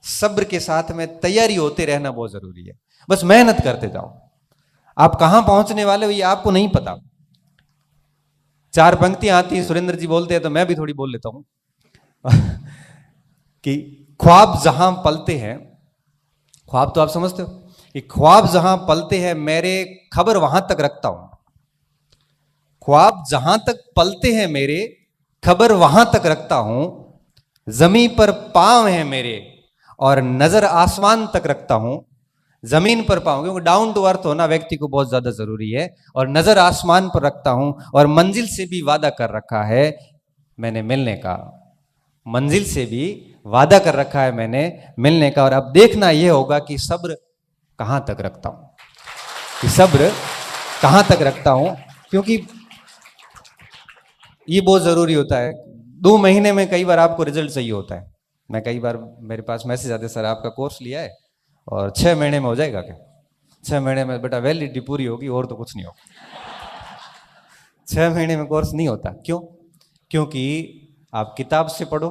सब्र के साथ में तैयारी होते रहना बहुत जरूरी है। बस मेहनत करते जाओ। आप कहां पहुंचने वाले हो ये आपको नहीं पता। चार पंक्तियां आती हैं, सुरेंद्र जी बोलते हैं तो मैं भी थोड़ी बोल लेता हूं कि ख्वाब जहां पलते हैं, ख्वाब तो आप समझते हो कि ख्वाब जहां पलते हैं मेरे, खबर वहां तक रखता हूं। ख्वाब जहां तक पलते हैं मेरे, खबर वहां तक रखता हूं। जमीन पर पांव है मेरे और नजर आसमान तक रखता हूं। जमीन पर पांव, क्योंकि डाउन टू अर्थ होना व्यक्ति को बहुत ज्यादा जरूरी है। और नजर आसमान पर रखता हूं और मंजिल से भी वादा कर रखा है मैंने मिलने का। मंजिल से भी वादा कर रखा है मैंने मिलने का। और अब देखना यह होगा कि सब्र कहां तक रखता हूं, कि सब्र कहां तक रखता हूं, क्योंकि ये बहुत जरूरी होता है। 2 महीने में कई बार आपको रिजल्ट चाहिए होता है। मैं कई बार मेरे पास मैसेज आते, सर आपका कोर्स लिया है और 6 महीने में हो जाएगा क्या? 6 महीने में बेटा वैलिडिटी पूरी होगी और तो कुछ नहीं होगा। 6 महीने में कोर्स नहीं होता। क्यों? क्योंकि आप किताब से पढ़ो,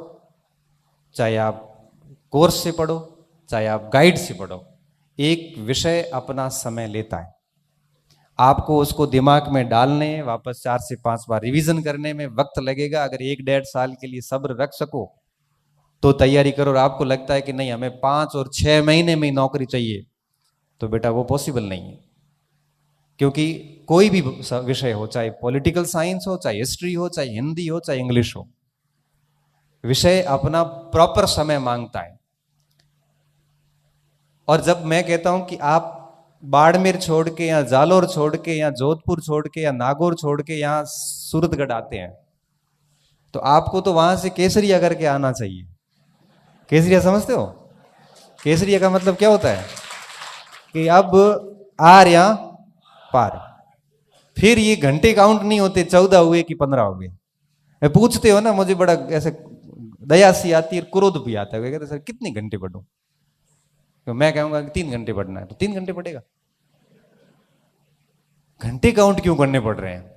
चाहे आप कोर्स से पढ़ो, चाहे आप गाइड से पढ़ो, एक विषय अपना समय लेता है। आपको उसको दिमाग में डालने, वापस 4 से 5 बार रिवीजन करने में वक्त लगेगा। अगर 1-1.5 साल के लिए सब्र रख सको तो तैयारी करो। और आपको लगता है कि नहीं हमें 5 और 6 महीने में नौकरी चाहिए, तो बेटा वो पॉसिबल नहीं है। क्योंकि कोई भी विषय हो, चाहे पॉलिटिकल साइंस हो, चाहे हिस्ट्री हो, चाहे हिंदी हो, चाहे इंग्लिश हो, विषय अपना प्रॉपर समय मांगता है। और जब मैं कहता हूं कि आप बाड़मेर छोड़ के या जालोर छोड़ के या जोधपुर छोड़ के या नागौर छोड़ के यहां सूरतगढ़ आते हैं, तो आपको तो वहां से केसरिया करके आना चाहिए। केसरिया समझते हो? केसरिया का मतलब क्या होता है कि अब आर या पार। फिर ये घंटे काउंट नहीं होते 14 हुए कि 15 हुए। पूछते हो ना, मुझे बड़ा ऐसे दया सी आती है, क्रोध भी आता है। कहते सर कितने घंटे पढ़ूं? तो मैं कहूंगा कि 3 घंटे पढ़ना है तो 3 घंटे पढ़ेगा। घंटे काउंट क्यों करने पड़ रहे हैं?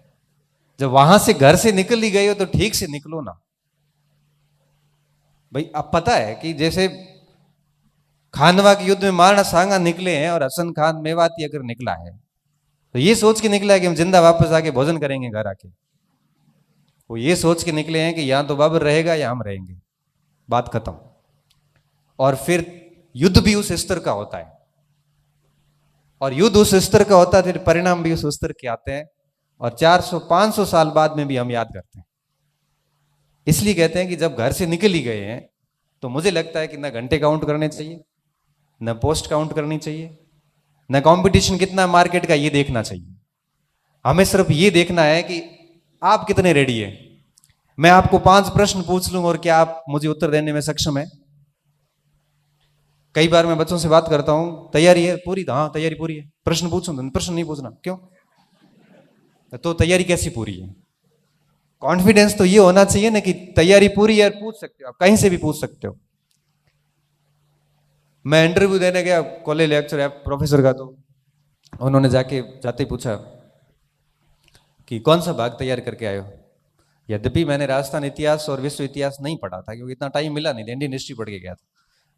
जब वहां से घर से निकल ही गए हो तो ठीक से निकलो ना भाई। अब पता है कि जैसे खानवा के युद्ध में महाराणा सांगा निकले हैं और हसन खान मेवाती अगर निकला है तो ये सोच के निकला है कि हम जिंदा वापस आके भोजन करेंगे घर आके। वो ये सोच के निकले हैं कि यहां तो बाबर रहेगा या हम रहेंगे, बात खत्म। और फिर युद्ध भी उस स्तर का होता है, और युद्ध उस स्तर का होता है, फिर परिणाम भी उस स्तर के आते हैं। और 400-500 साल बाद में भी हम याद करते हैं। इसलिए कहते हैं कि जब घर से निकल ही गए हैं तो मुझे लगता है कि ना घंटे काउंट करने चाहिए, न पोस्ट काउंट करनी चाहिए, न कंपटीशन कितना मार्केट का ये देखना चाहिए। हमें सिर्फ ये देखना है कि आप कितने रेडी है। मैं आपको 5 प्रश्न पूछ लूं और क्या आप मुझे उत्तर देने में सक्षम है? कई बार मैं बच्चों से बात करता हूं, तैयारी है पूरी? हाँ तैयारी पूरी है। प्रश्न पूछूं तो प्रश्न नहीं पूछना, क्यों? तो तैयारी कैसी पूरी है? कॉन्फिडेंस तो ये होना चाहिए ना कि तैयारी पूरी है, पूछ सकते हो, आप कहीं से भी पूछ सकते हो। मैं इंटरव्यू देने गया कॉलेज लेक्चर है प्रोफेसर का, तो उन्होंने जाते ही पूछा कि कौन सा भाग तैयार करके आए हो। यद्यपि मैंने राजस्थान इतिहास और विश्व इतिहास नहीं पढ़ा था क्योंकि इतना टाइम मिला नहीं था, इंडियन हिस्ट्री पढ़ के गया था।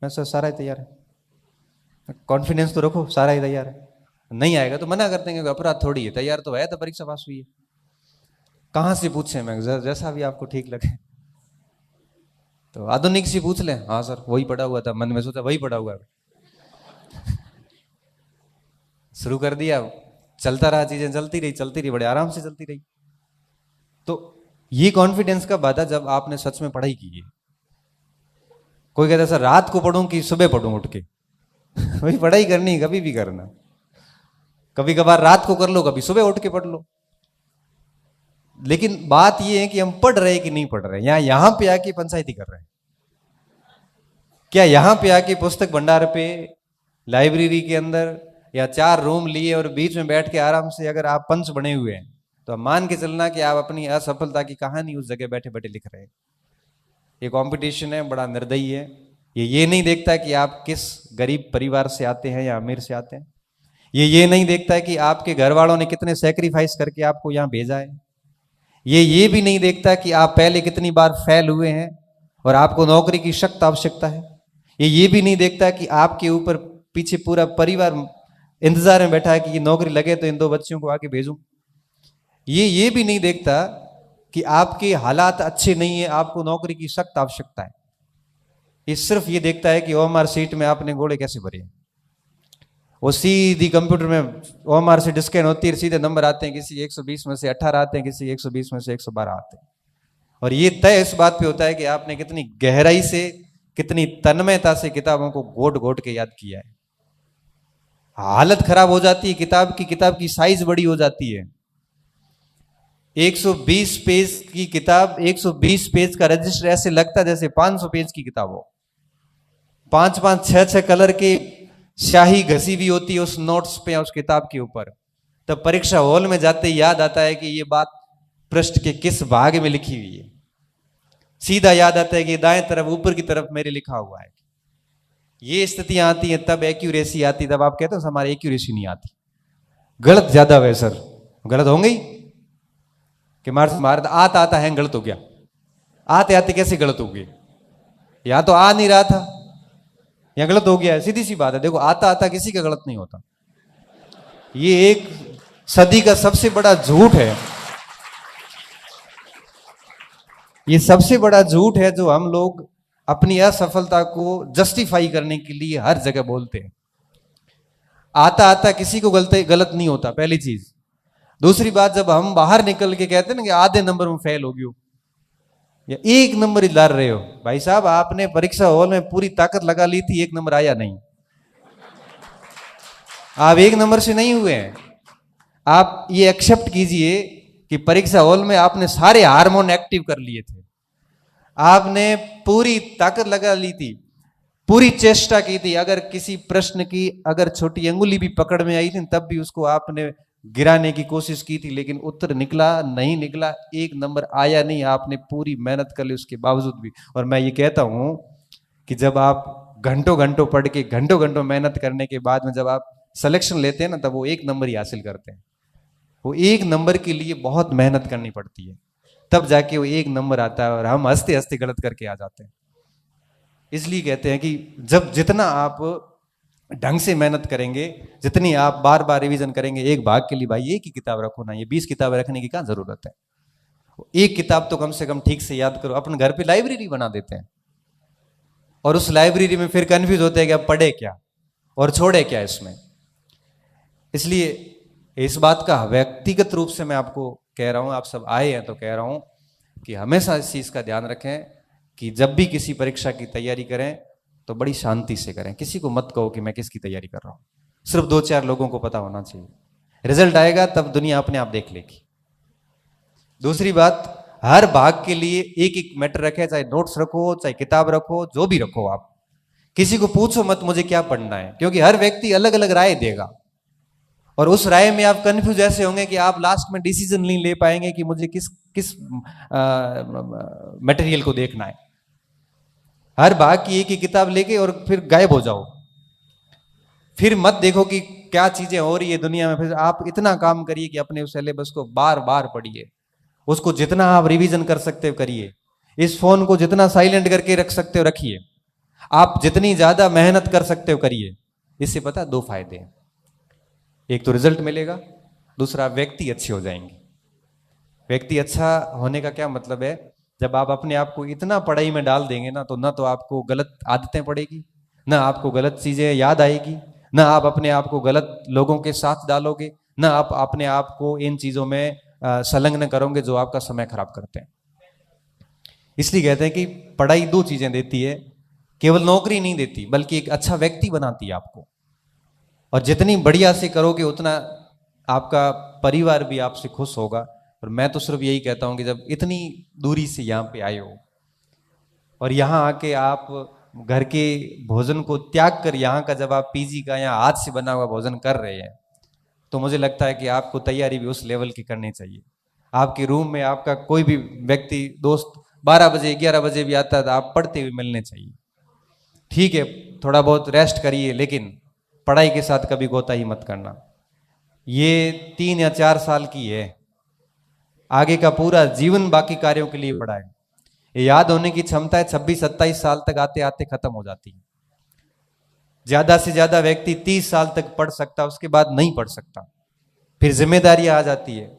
मैं सर सारा ही तैयार है। कॉन्फिडेंस तो रखो, सारा ही तैयार है। नहीं आएगा तो मना करते हैं कि अपराध थोड़ी है, तैयार तो है तो परीक्षा पास हुई है। कहां से पूछे? मैं जैसा भी आपको ठीक लगे। तो आधुनिक से पूछ लें, हाँ सर वही पढ़ा हुआ था, मन में सोचा वही पढ़ा हुआ है। शुरू कर दिया, चलता रहा, चीजें चलती रही, बड़े आराम से चलती रही। तो ये कॉन्फिडेंस का बाधा जब आपने सच में पढ़ाई की है। कोई कहता है सर रात को पढ़ूं कि सुबह पढ़ूं उठ के? वही पढ़ाई करनी, कभी भी करना। कभी कभार रात को कर लो, कभी सुबह उठ के पढ़ लो। लेकिन बात यह है कि हम पढ़ रहे कि नहीं पढ़ रहे। यहां पे आके पंचायती कर रहे हैं क्या? यहां पे आके पुस्तक भंडार पे, लाइब्रेरी के अंदर या 4 रूम लिए और बीच में बैठ के आराम से अगर आप पंच बने हुए हैं तो आप मान के चलना कि आप अपनी असफलता की कहानी उस जगह बैठे बैठे लिख रहे हैं। ये कंपटीशन है, बड़ा निर्दयी है। ये नहीं देखता कि आप किस गरीब परिवार से आते हैं या अमीर से आते हैं। ये नहीं देखता है कि आपके घर वालों ने कितने सैक्रिफाइस करके आपको यहां भेजा है। ये भी नहीं देखता कि आप पहले कितनी बार फेल हुए हैं और आपको नौकरी की सख्त आवश्यकता है। ये भी नहीं देखता कि आपके ऊपर पीछे पूरा परिवार इंतजार में बैठा है कि ये नौकरी लगे तो इन 2 बच्चियों को आके भेजूं। ये भी नहीं देखता कि आपके हालात अच्छे नहीं है, आपको नौकरी की सख्त आवश्यकता है। ये सिर्फ ये देखता है कि ओएमआर सीट में आपने घोड़े कैसे भरे। वो सीधी कंप्यूटर में ओएमआर सीट स्कैन होती है, सीधे नंबर आते हैं, किसी 120 में से 18 आते हैं, किसी 120 में से 112 आते हैं। और ये तय इस बात पे होता है कि आपने कितनी गहराई से, कितनी तन्मयता से किताबों को घोट घोट के याद किया है। हालत खराब हो जाती है किताब की साइज बड़ी हो जाती है। 120 पेज की किताब, 120 पेज का रजिस्टर ऐसे लगता है जैसे 500 पेज की किताब हो। 5-5, 6-6 कलर के स्याही घसी भी होती है उस नोट्स पे या उस किताब के ऊपर। तब परीक्षा हॉल में जाते ही याद आता है कि ये बात पृष्ठ के किस भाग में लिखी हुई है। सीधा याद आता है कि दाएं तरफ ऊपर की तरफ मेरे लिखा हुआ है। ये स्थितियां आती हैं तब एक्यूरेसी आती, तब आप कहते हो हमारी एक्यूरेसी नहीं आती, गलत ज्यादा हुए सर। गलत होंगे ही कि मार आता आता है गलत हो गया। आते आते कैसे गलत हो गए? या तो आ नहीं रहा था या गलत हो गया है, सीधी सी बात है। देखो आता आता किसी का गलत नहीं होता। ये एक सदी का सबसे बड़ा झूठ है। ये सबसे बड़ा झूठ है जो हम लोग अपनी असफलता को जस्टिफाई करने के लिए हर जगह बोलते हैं। आता आता किसी को गलत नहीं होता, पहली चीज। दूसरी बात, जब हम बाहर निकल के कहते हैं ना कि आधे नंबर में फेल हो गयो या 1 नंबर ही ला रहे हो, भाई साहब आपने परीक्षा हॉल में पूरी ताकत लगा ली थी, 1 नंबर आया नहीं। आप 1 नंबर से नहीं हुए हैं। आप ये एक्सेप्ट कीजिए कि परीक्षा हॉल में आपने सारे हार्मोन एक्टिव कर लिए थे, आपने पूरी ताकत लगा ली थी, पूरी चेष्टा की थी। अगर किसी प्रश्न की अगर छोटी अंगुली भी पकड़ में आई थी तब भी उसको आपने गिराने की कोशिश की थी, लेकिन उत्तर निकला नहीं निकला, 1 नंबर आया नहीं। आपने पूरी मेहनत कर ली उसके बावजूद भी। और मैं ये कहता हूं कि जब आप घंटों घंटों पढ़ के, घंटों घंटों मेहनत करने के बाद में जब आप सिलेक्शन लेते हैं ना, तब वो 1 नंबर ही हासिल करते हैं। वो 1 नंबर के लिए बहुत मेहनत करनी पड़ती है, तब जाके वो 1 नंबर आता है और हम हंसते हंसते गलत करके आ जाते हैं। इसलिए कहते हैं कि जब जितना आप ढंग से मेहनत करेंगे, जितनी आप बार बार रिवीजन करेंगे, एक भाग के लिए भाई 1 ही किताब रखो ना, ये 20 किताबें रखने की क्या जरूरत है। 1 किताब तो कम से कम ठीक से याद करो। अपने घर पे लाइब्रेरी बना देते हैं और उस लाइब्रेरी में फिर कंफ्यूज होते हैं कि अब पढ़े क्या और छोड़े क्या इसमें। इसलिए इस बात का व्यक्तिगत रूप से मैं आपको कह रहा हूं, आप सब आए हैं तो कह रहा हूं कि हमेशा इस चीज का ध्यान रखें कि जब भी किसी परीक्षा की तैयारी करें तो बड़ी शांति से करें। किसी को मत कहो कि मैं किसकी तैयारी कर रहा हूं, सिर्फ 2-4 लोगों को पता होना चाहिए। रिजल्ट आएगा तब दुनिया अपने आप देख लेगी। दूसरी बात, हर भाग के लिए एक एक मैटर रखे, चाहे नोट्स रखो, चाहे किताब रखो, जो भी रखो। आप किसी को पूछो मत मुझे क्या पढ़ना है, क्योंकि हर व्यक्ति अलग अलग राय देगा और उस राय में आप कंफ्यूज ऐसे होंगे कि आप लास्ट में डिसीजन नहीं ले पाएंगे कि मुझे किस किस मटेरियल को देखना है। हर भाग की एक ही किताब लेके और फिर गायब हो जाओ। फिर मत देखो कि क्या चीजें हो रही है दुनिया में। फिर आप इतना काम करिए कि अपने उस सिलेबस को बार बार पढ़िए, उसको जितना आप रिवीजन कर सकते हो करिए। इस फोन को जितना साइलेंट करके रख सकते हो रखिए। आप जितनी ज्यादा मेहनत कर सकते हो करिए। इससे पता 2 फायदे हैं, एक तो रिजल्ट मिलेगा, दूसरा व्यक्ति अच्छे हो जाएंगे। व्यक्ति अच्छा होने का क्या मतलब है, जब आप अपने आप को इतना पढ़ाई में डाल देंगे ना, तो ना तो आपको गलत आदतें पड़ेगी, ना आपको गलत चीजें याद आएगी, ना आप अपने आप को गलत लोगों के साथ डालोगे, ना आप अपने आप को इन चीजों में संलग्न करोगे जो आपका समय खराब करते हैं। इसलिए कहते हैं कि पढ़ाई 2 चीजें देती है, केवल नौकरी नहीं देती बल्कि एक अच्छा व्यक्ति बनाती है आपको। और जितनी बढ़िया से करोगे उतना आपका परिवार भी आपसे खुश होगा। और मैं तो सिर्फ यही कहता हूं कि जब इतनी दूरी से यहाँ पे आए हो और यहाँ आके आप घर के भोजन को त्याग कर यहाँ का जब आप पीजी का या हाथ से बना हुआ भोजन कर रहे हैं, तो मुझे लगता है कि आपको तैयारी भी उस लेवल की करनी चाहिए। आपके रूम में आपका कोई भी व्यक्ति दोस्त 12 बजे 11 बजे भी आता है तो आप पढ़ते हुए मिलने चाहिए। ठीक है, थोड़ा बहुत रेस्ट करिए, लेकिन पढ़ाई के साथ कभी कोताही मत करना। ये 3 या 4 साल की है, आगे का पूरा जीवन बाकी कार्यों के लिए पढ़ा है। ये याद होने की क्षमता है 26-27 साल तक आते आते खत्म हो जाती है। ज्यादा से ज्यादा व्यक्ति 30 साल तक पढ़ सकता, उसके बाद नहीं पढ़ सकता। फिर जिम्मेदारियां आ जाती है,